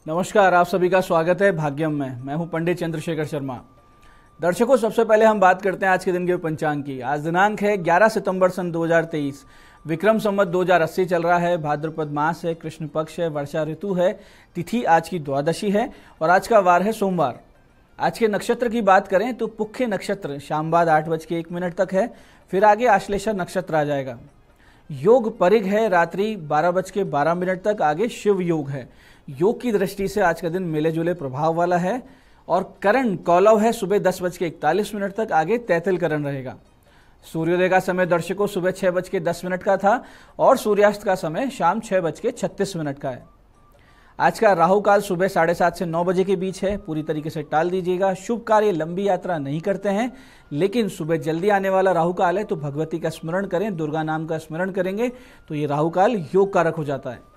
नमस्कार, आप सभी का स्वागत है भाग्यम में। मैं हूं पंडित चंद्रशेखर शर्मा। दर्शकों, सबसे पहले हम बात करते हैं आज के दिन के पंचांग की। आज दिनांक है 11 सितंबर सन 2023। विक्रम संवत 2080 चल रहा है। भाद्रपद मास है, कृष्ण पक्ष है, वर्षा ऋतु है। तिथि आज की द्वादशी है और आज का वार है सोमवार। आज के नक्षत्र की बात करें तो पुख्य नक्षत्र शाम बाद 8:01 तक है, फिर आगे आश्लेषा नक्षत्र आ जाएगा। योग परिग है रात्रि 12:12 तक, आगे शिव योग है। योग की दृष्टि से आज का दिन मिले जुले प्रभाव वाला है। और करण कौलव है सुबह 10:41 तक, आगे तैतिल करण रहेगा। सूर्योदय का समय दर्शकों सुबह 6:10 का था और सूर्यास्त का समय शाम 6:36 का है। आज का राहु काल सुबह 7:30 से 9 बजे के बीच है, पूरी तरीके से टाल दीजिएगा। शुभ कार्य लंबी यात्रा नहीं करते हैं, लेकिन सुबह जल्दी आने वाला राहु काल है तो भगवती का स्मरण करें, दुर्गा नाम का स्मरण करेंगे तो ये राहु काल योग कारक हो जाता है।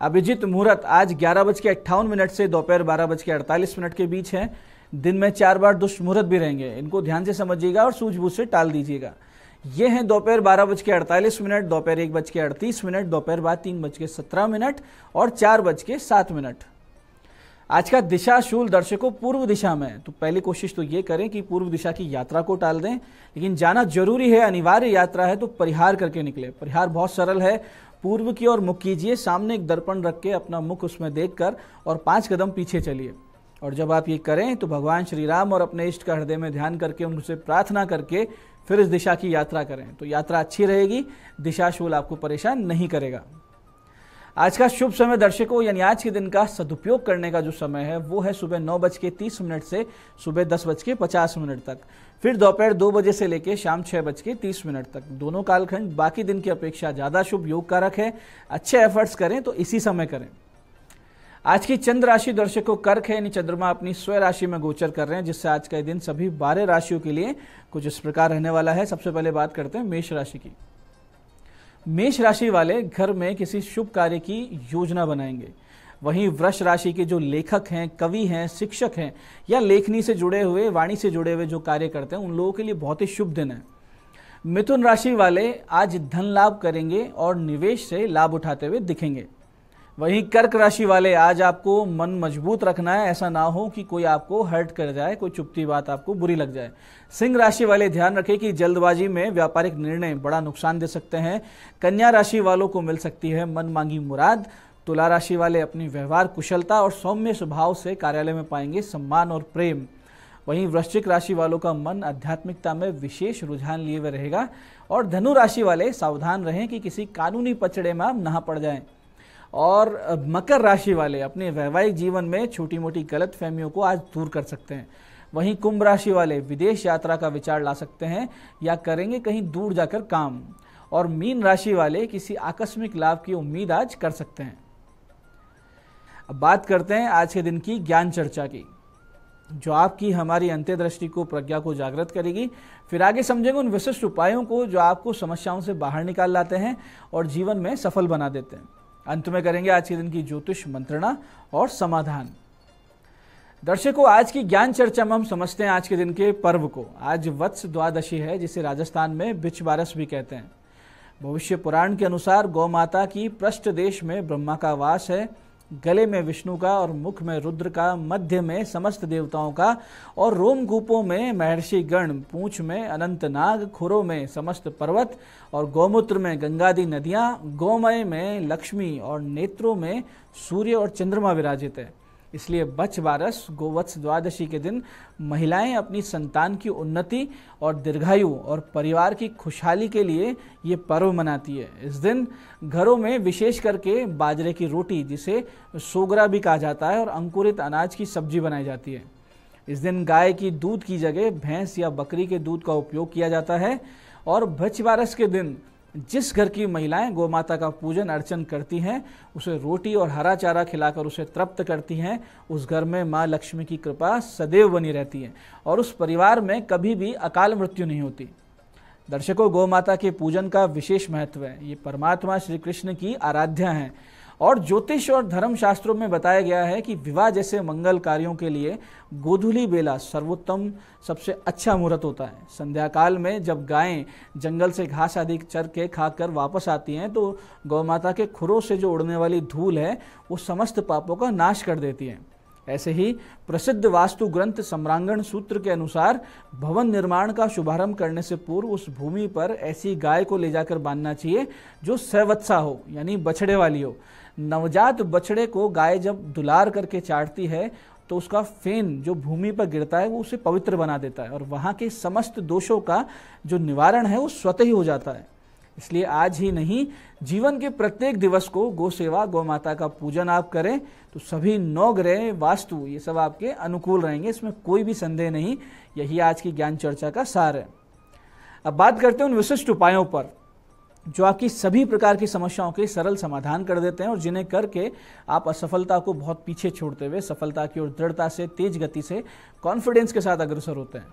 अभिजीत मुहूर्त आज 11:58 से दोपहर 12:48 के बीच है। दिन में 4 बार दुष्ट मुहूर्त भी रहेंगे, इनको ध्यान से समझिएगा और सूझबूझ से टाल दीजिएगा। ये हैं दोपहर 12:48, दोपहर 1:38, दोपहर बाद 3:17 और 4:07। आज का दिशा शूल दर्शकों पूर्व दिशा में है, तो पहली कोशिश तो ये करें कि पूर्व दिशा की यात्रा को टाल दें, लेकिन जाना जरूरी है, अनिवार्य यात्रा है तो परिहार करके निकले। परिहार बहुत सरल है, पूर्व की ओर मुख कीजिए, सामने एक दर्पण रख के अपना मुख उसमें देखकर और 5 कदम पीछे चलिए। और जब आप ये करें तो भगवान श्री राम और अपने इष्ट का हृदय में ध्यान करके उनसे प्रार्थना करके फिर इस दिशा की यात्रा करें, तो यात्रा अच्छी रहेगी, दिशाशूल आपको परेशान नहीं करेगा। आज का शुभ समय दर्शकों, यानी आज के दिन का सदुपयोग करने का जो समय है वो है सुबह 9:30 से सुबह 10:50 तक, फिर दोपहर 2 बजे से लेकर शाम 6:30 तक। दोनों कालखंड बाकी दिन की अपेक्षा ज़्यादा शुभ योग कारक है। अच्छे एफर्ट्स करें तो इसी समय करें। आज की चंद्र राशि दर्शकों कर्क है, यानी चंद्रमा अपनी स्वयं राशि में गोचर कर रहे हैं, जिससे आज का दिन सभी 12 राशियों के लिए कुछ इस प्रकार रहने वाला है। सबसे पहले बात करते हैं मेष राशि की। मेष राशि वाले घर में किसी शुभ कार्य की योजना बनाएंगे। वहीं वृष राशि के जो लेखक हैं, कवि हैं, शिक्षक हैं या लेखनी से जुड़े हुए, वाणी से जुड़े हुए जो कार्य करते हैं, उन लोगों के लिए बहुत ही शुभ दिन है। मिथुन राशि वाले आज धन लाभ करेंगे और निवेश से लाभ उठाते हुए दिखेंगे। वहीं कर्क राशि वाले आज आपको मन मजबूत रखना है, ऐसा ना हो कि कोई आपको हर्ट कर जाए, कोई चुपती बात आपको बुरी लग जाए। सिंह राशि वाले ध्यान रखें कि जल्दबाजी में व्यापारिक निर्णय बड़ा नुकसान दे सकते हैं। कन्या राशि वालों को मिल सकती है मन मांगी मुराद। तुला राशि वाले अपनी व्यवहार कुशलता और सौम्य स्वभाव से कार्यालय में पाएंगे सम्मान और प्रेम। वहीं वृश्चिक राशि वालों का मन आध्यात्मिकता में विशेष रुझान लिए हुए रहेगा। और धनु राशि वाले सावधान रहें कि किसी कानूनी पचड़े में आप नहा पड़ जाएं। और मकर राशि वाले अपने वैवाहिक जीवन में छोटी मोटी गलत फहमियों को आज दूर कर सकते हैं। वहीं कुंभ राशि वाले विदेश यात्रा का विचार ला सकते हैं या करेंगे कहीं दूर जाकर काम। और मीन राशि वाले किसी आकस्मिक लाभ की उम्मीद आज कर सकते हैं। अब बात करते हैं आज के दिन की ज्ञान चर्चा की, जो आपकी हमारी अंत्यदृष्टि को, प्रज्ञा को जागृत करेगी। फिर आगे समझेंगे उन विशिष्ट उपायों को जो आपको समस्याओं से बाहर निकाल लाते हैं और जीवन में सफल बना देते हैं। अंत में करेंगे आज के दिन की ज्योतिष मंत्रणा और समाधान। दर्शकों, आज की ज्ञान चर्चा में हम समझते हैं आज के दिन के पर्व को। आज वत्स द्वादशी है, जिसे राजस्थान में बिच बारस भी कहते हैं। भविष्य पुराण के अनुसार गौ माता की पृष्ठ देश में ब्रह्मा का वास है, गले में विष्णु का और मुख में रुद्र का, मध्य में समस्त देवताओं का और रोमकूपों में महर्षि गण, पूंछ में अनंत नाग, खुरों में समस्त पर्वत और गौमूत्र में गंगादि नदियां, गोमय में लक्ष्मी और नेत्रों में सूर्य और चंद्रमा विराजित है। इसलिए बच बारस गोवत्स द्वादशी के दिन महिलाएं अपनी संतान की उन्नति और दीर्घायु और परिवार की खुशहाली के लिए ये पर्व मनाती है। इस दिन घरों में विशेष करके बाजरे की रोटी, जिसे सोगरा भी कहा जाता है, और अंकुरित अनाज की सब्जी बनाई जाती है। इस दिन गाय की दूध की जगह भैंस या बकरी के दूध का उपयोग किया जाता है। और बच बारस के दिन जिस घर की महिलाएं गौ माता का पूजन अर्चन करती हैं, उसे रोटी और हरा चारा खिलाकर उसे तृप्त करती हैं, उस घर में माँ लक्ष्मी की कृपा सदैव बनी रहती है और उस परिवार में कभी भी अकाल मृत्यु नहीं होती। दर्शकों, गौ माता के पूजन का विशेष महत्व है। ये परमात्मा श्री कृष्ण की आराध्या हैं और ज्योतिष और धर्म शास्त्रों में बताया गया है कि विवाह जैसे मंगल कार्यों के लिए गोधूली बेला सर्वोत्तम सबसे अच्छा मुहूर्त होता है। संध्या काल में जब गायें जंगल से घास आदि चर के खाकर वापस आती हैं तो गौ माता के खुरों से जो उड़ने वाली धूल है वो समस्त पापों का नाश कर देती है। ऐसे ही प्रसिद्ध वास्तु ग्रंथ सम्रांगण सूत्र के अनुसार भवन निर्माण का शुभारंभ करने से पूर्व उस भूमि पर ऐसी गाय को ले जाकर बांधना चाहिए जो सवत्सा हो, यानी बछड़े वाली हो। नवजात बछड़े को गाय जब दुलार करके चाटती है तो उसका फेन जो भूमि पर गिरता है वो उसे पवित्र बना देता है और वहाँ के समस्त दोषों का जो निवारण है वो स्वतः ही हो जाता है। इसलिए आज ही नहीं, जीवन के प्रत्येक दिवस को गौ सेवा, गौ माता का पूजन आप करें तो सभी 9 ग्रह, वास्तु ये सब आपके अनुकूल रहेंगे, इसमें कोई भी संदेह नहीं। यही आज की ज्ञान चर्चा का सार है। अब बात करते हैं उन विशिष्ट उपायों पर जो आपकी सभी प्रकार की समस्याओं के सरल समाधान कर देते हैं और जिन्हें करके आप असफलता को बहुत पीछे छोड़ते हुए सफलता की ओर दृढ़ता से, तेज गति से, कॉन्फिडेंस के साथ अग्रसर होते हैं।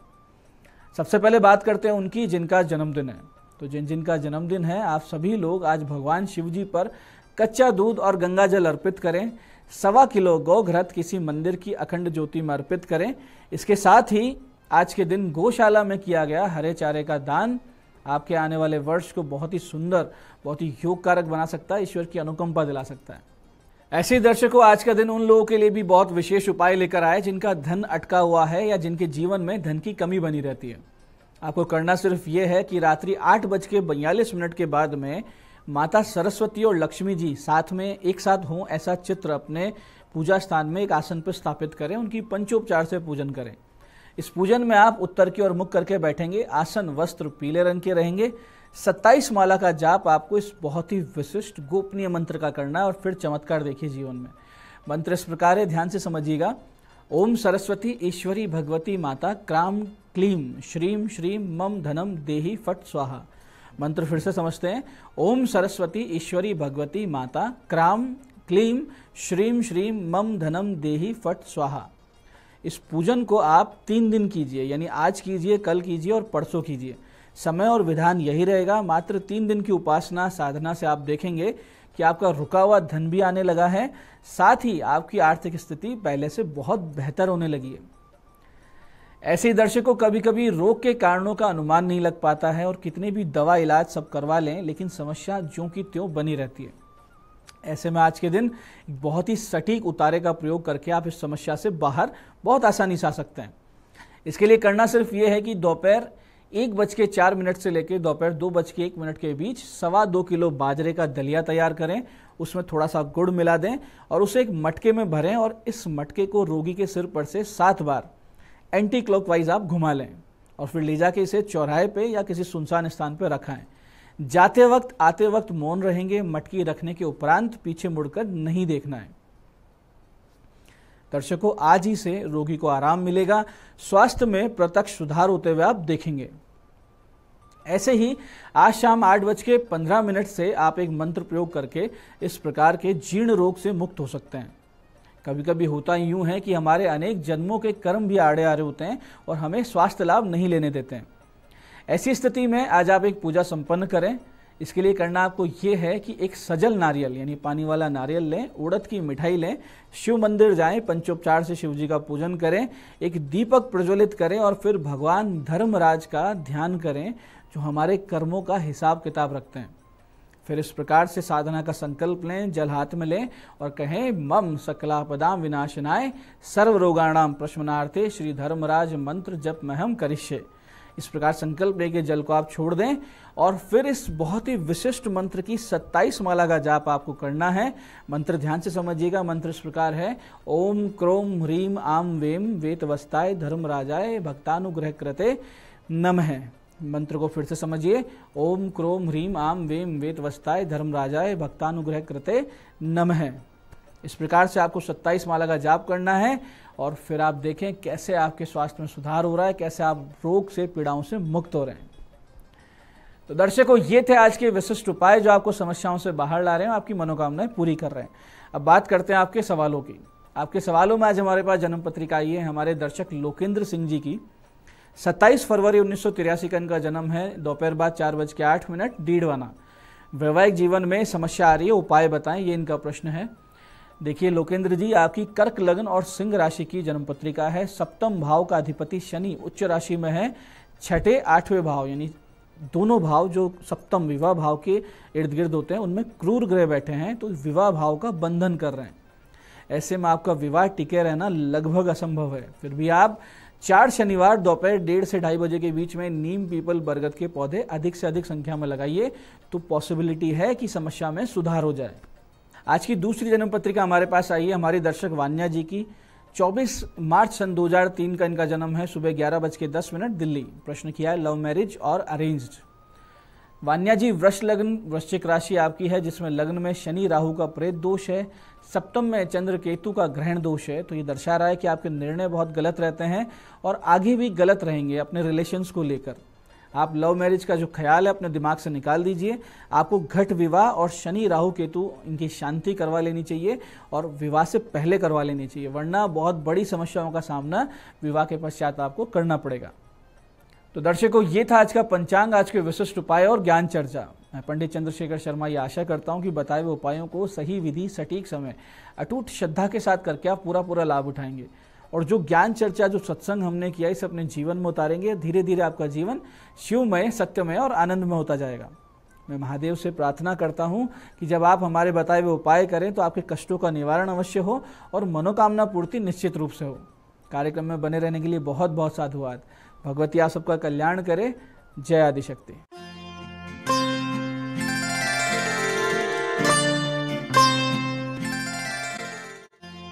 सबसे पहले बात करते हैं उनकी जिनका जन्मदिन है। तो जिनका जन्मदिन है, आप सभी लोग आज भगवान शिव जी पर कच्चा दूध और गंगा जल अर्पित करें। 1.25 किलो गौ घृत किसी मंदिर की अखंड ज्योति में अर्पित करें। इसके साथ ही आज के दिन गौशाला में किया गया हरे चारे का दान आपके आने वाले वर्ष को बहुत ही सुंदर, बहुत ही योग कारक बना सकता है, ईश्वर की अनुकंपा दिला सकता है। ऐसे ही दर्शकों, आज का दिन उन लोगों के लिए भी बहुत विशेष उपाय लेकर आए जिनका धन अटका हुआ है या जिनके जीवन में धन की कमी बनी रहती है। आपको करना सिर्फ ये है कि रात्रि 8:42 के बाद में माता सरस्वती और लक्ष्मी जी साथ में एक साथ हों ऐसा चित्र अपने पूजा स्थान में एक आसन पर स्थापित करें, उनकी पंचोपचार से पूजन करें। इस पूजन में आप उत्तर की ओर मुख करके बैठेंगे। आसन वस्त्र पीले रंग के रहेंगे। 27 माला का जाप आपको इस बहुत ही विशिष्ट गोपनीय मंत्र का करना है और फिर चमत्कार देखिए जीवन में। मंत्र इस प्रकार है, ध्यान से समझिएगा। ओम सरस्वती ईश्वरी भगवती माता क्राम क्लीम श्रीम श्रीम मम धनम देहि फट स्वाहा। मंत्र फिर से समझते हैं। ओम सरस्वती ईश्वरी भगवती माता क्राम क्लीम श्रीम श्रीम मम धनम देहि फट स्वाहा। इस पूजन को आप 3 दिन कीजिए, यानी आज कीजिए, कल कीजिए और परसों कीजिए। समय और विधान यही रहेगा। मात्र 3 दिन की उपासना साधना से आप देखेंगे कि आपका रुका हुआ धन भी आने लगा है, साथ ही आपकी आर्थिक स्थिति पहले से बहुत बेहतर होने लगी है। ऐसे ही दर्शकों, कभी कभी रोग के कारणों का अनुमान नहीं लग पाता है और कितने भी दवा इलाज सब करवा लें लेकिन समस्या ज्यों की त्यों बनी रहती है। ऐसे में आज के दिन बहुत ही सटीक उतारे का प्रयोग करके आप इस समस्या से बाहर बहुत आसानी से आ सकते हैं। इसके लिए करना सिर्फ ये है कि दोपहर 1:04 से लेकर दोपहर 2:01 के बीच 2.25 किलो बाजरे का दलिया तैयार करें। उसमें थोड़ा सा गुड़ मिला दें और उसे एक मटके में भरें और इस मटके को रोगी के सिर पर से 7 बार एंटी क्लॉकवाइज आप घुमा लें और फिर ले जाके इसे चौराहे पे या किसी सुनसान स्थान पे रखाएं। जाते वक्त आते वक्त मौन रहेंगे। मटकी रखने के उपरांत पीछे मुड़कर नहीं देखना है। दर्शकों, आज ही से रोगी को आराम मिलेगा, स्वास्थ्य में प्रत्यक्ष सुधार होते हुए आप देखेंगे। ऐसे ही आज शाम 8:15 से आप एक मंत्र प्रयोग करके इस प्रकार के जीर्ण रोग से मुक्त हो सकते हैं। कभी कभी होता यूं है कि हमारे अनेक जन्मों के कर्म भी आड़े आ रहे होते हैं और हमें स्वास्थ्य लाभ नहीं लेने देते हैं। ऐसी स्थिति में आज आप एक पूजा संपन्न करें। इसके लिए करना आपको ये है कि एक सजल नारियल यानी पानी वाला नारियल लें, उड़द की मिठाई लें, शिव मंदिर जाएं, पंचोपचार से शिव जी का पूजन करें, एक दीपक प्रज्वलित करें और फिर भगवान धर्मराज का ध्यान करें जो हमारे कर्मों का हिसाब किताब रखते हैं। फिर इस प्रकार से साधना का संकल्प लें, जल हाथ में लें और कहें मम सकलापदाम विनाशनाय सर्व रोगाणाम प्रशमनार्थे श्री धर्मराज मंत्र जप महम करिष्ये। इस प्रकार संकल्प लेके जल को आप छोड़ दें और फिर इस बहुत ही विशिष्ट मंत्र की 27 माला का जाप आपको करना है। मंत्र ध्यान से समझिएगा। मंत्र इस प्रकार है। ओम क्रोम ह्रीम आम वेम वेतवस्ताय धर्मराजाय भक्तानुग्रह कृते नमः। मंत्र को फिर से समझिए। ओम क्रोम ह्रीम आम वेम वेतवस्ताय धर्मराजाय भक्तानुग्रह कृते नमः। इस प्रकार से आपको 27 माला का जाप करना है और फिर आप देखें कैसे आपके स्वास्थ्य में सुधार हो रहा है, कैसे आप रोग से, पीड़ाओं से मुक्त हो रहे हैं। तो दर्शकों, ये थे आज के विशिष्ट उपाय जो आपको समस्याओं से बाहर ला रहे हैं, आपकी मनोकामनाएं पूरी कर रहे हैं। अब बात करते हैं आपके सवालों की। आपके सवालों में आज हमारे पास जन्म पत्रिका आई है हमारे दर्शक लोकेंद्र सिंह जी की। 27 फरवरी 1983 का इनका जन्म है। दोपहर बाद 4:08 डीडवाना। वैवाहिक जीवन में समस्या आ रही है, उपाय बताएं, ये इनका प्रश्न है। देखिए लोकेंद्र जी, आपकी कर्क लग्न और सिंह राशि की जन्म पत्रिका है। सप्तम भाव का अधिपति शनि उच्च राशि में है। छठे आठवें भाव यानी दोनों भाव जो सप्तम विवाह भाव के इर्द गिर्द होते हैं उनमें क्रूर ग्रह बैठे हैं, तो विवाह भाव का बंधन कर रहे हैं। ऐसे में आपका विवाह टिके रहना लगभग असंभव है। फिर भी आप 4 शनिवार दोपहर 1:30 से 2:30 बजे के बीच में नीम, पीपल, बरगद के पौधे अधिक से अधिक संख्या में लगाइए, तो पॉसिबिलिटी है कि समस्या में सुधार हो जाए। आज की दूसरी जन्म पत्रिका हमारे पास आई है हमारी दर्शक वान्या जी की। 24 मार्च सन 2003 का इनका जन्म है। सुबह 11:10 दिल्ली। प्रश्न किया है लव मैरिज और अरेंज्ड। वान्या जी, वृष लग्न, वृश्चिक राशि आपकी है, जिसमें लग्न में शनि राहु का प्रेत दोष है, सप्तम में चंद्र केतु का ग्रहण दोष है। तो ये दर्शा रहा है कि आपके निर्णय बहुत गलत रहते हैं और आगे भी गलत रहेंगे अपने रिलेशंस को लेकर। आप लव मैरिज का जो ख्याल है अपने दिमाग से निकाल दीजिए। आपको घट विवाह और शनि राहु केतु इनकी शांति करवा लेनी चाहिए और विवाह से पहले करवा लेनी चाहिए, वरना बहुत बड़ी समस्याओं का सामना विवाह के पश्चात आपको करना पड़ेगा। तो दर्शकों, ये था आज का पंचांग, आज के विशिष्ट उपाय और ज्ञान चर्चा। मैं पंडित चंद्रशेखर शर्मा ये आशा करता हूं कि बताए हुए उपायों को सही विधि, सटीक समय, अटूट श्रद्धा के साथ करके आप पूरा लाभ उठाएंगे और जो ज्ञान चर्चा, जो सत्संग हमने किया, इसे अपने जीवन में उतारेंगे। धीरे धीरे आपका जीवन शिवमय, सत्यमय और आनंदमय होता जाएगा। मैं महादेव से प्रार्थना करता हूं कि जब आप हमारे बताए हुए उपाय करें तो आपके कष्टों का निवारण अवश्य हो और मनोकामना पूर्ति निश्चित रूप से हो। कार्यक्रम में बने रहने के लिए बहुत बहुत साधुवाद। भगवती आप सबका कल्याण करे। जय आदिशक्ति।